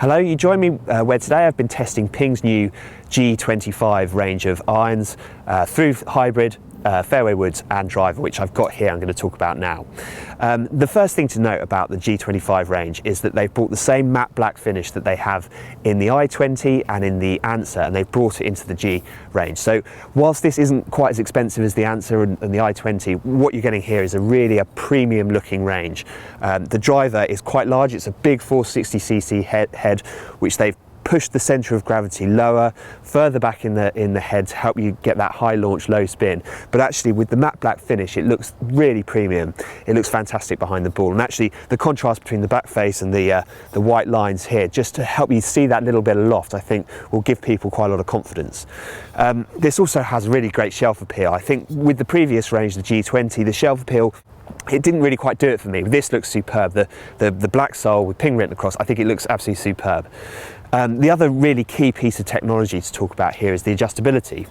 Hello, you join me where today I've been testing Ping's new G25 range of irons through hybrid, fairway woods and driver, which I've got here I'm going to talk about now. The first thing to note about the G25 range is that they've brought the same matte black finish that they have in the i20 and in the Answer, and they've brought it into the G range. So whilst this isn't quite as expensive as the Answer and the i20, what you're getting here is really a premium looking range. The driver is quite large. It's a big 460cc head, which they've pushed the centre of gravity lower, further back in the head to help you get that high launch, low spin. But actually with the matte black finish, it looks really premium. It looks fantastic behind the ball. And actually the contrast between the back face and the white lines here, just to help you see that little bit of loft, I think will give people quite a lot of confidence. This also has really great shelf appeal. I think with the previous range, the G20, the shelf appeal, it didn't really quite do it for me. This looks superb. The black sole with Ping written across, I think it looks absolutely superb. The other really key piece of technology to talk about here is the adjustability.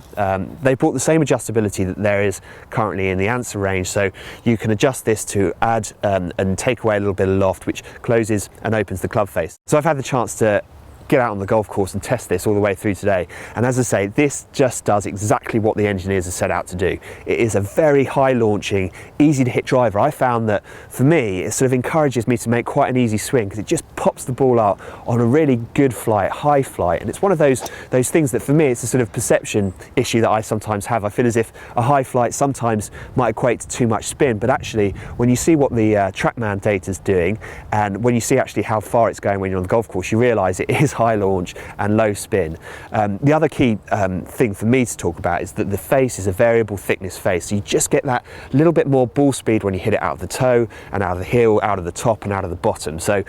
They brought the same adjustability that there is currently in the Answer range, so you can adjust this to add and take away a little bit of loft, which closes and opens the club face. So I've had the chance to get out on the golf course and test this all the way through today, and as I say, this just does exactly what the engineers have set out to do. It is a very high launching, easy to hit driver. I found that for me it sort of encourages me to make quite an easy swing because it just pops the ball out on a really good flight, high flight, and it's one of those things that for me it's a sort of perception issue that I sometimes have. I feel as if a high flight sometimes might equate to too much spin, but actually when you see what the TrackMan data is doing, and when you see actually how far it's going when you're on the golf course, you realise it is high launch and low spin. The other key thing for me to talk about is that the face is a variable thickness face, so you just get that little bit more ball speed when you hit it out of the toe and out of the heel, out of the top and out of the bottom. So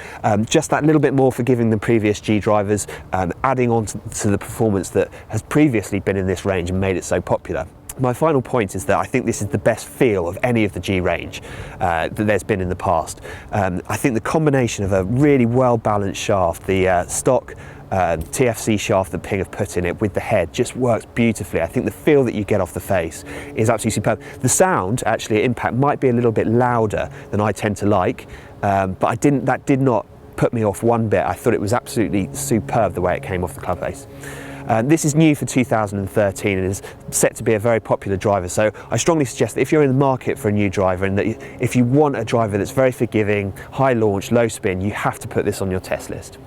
just that little bit more forgiving than previous G drivers, adding on to the performance that has previously been in this range and made it so popular. My final point is that I think this is the best feel of any of the G range that there's been in the past. I think the combination of a really well balanced shaft, the stock TFC shaft that Ping have put in it with the head just works beautifully. I think the feel that you get off the face is absolutely superb. The sound actually at impact might be a little bit louder than I tend to like, but that did not put me off one bit. I thought it was absolutely superb the way it came off the club face. This is new for 2013 and is set to be a very popular driver, so I strongly suggest that if you're in the market for a new driver and that if you want a driver that's very forgiving, high launch, low spin, you have to put this on your test list.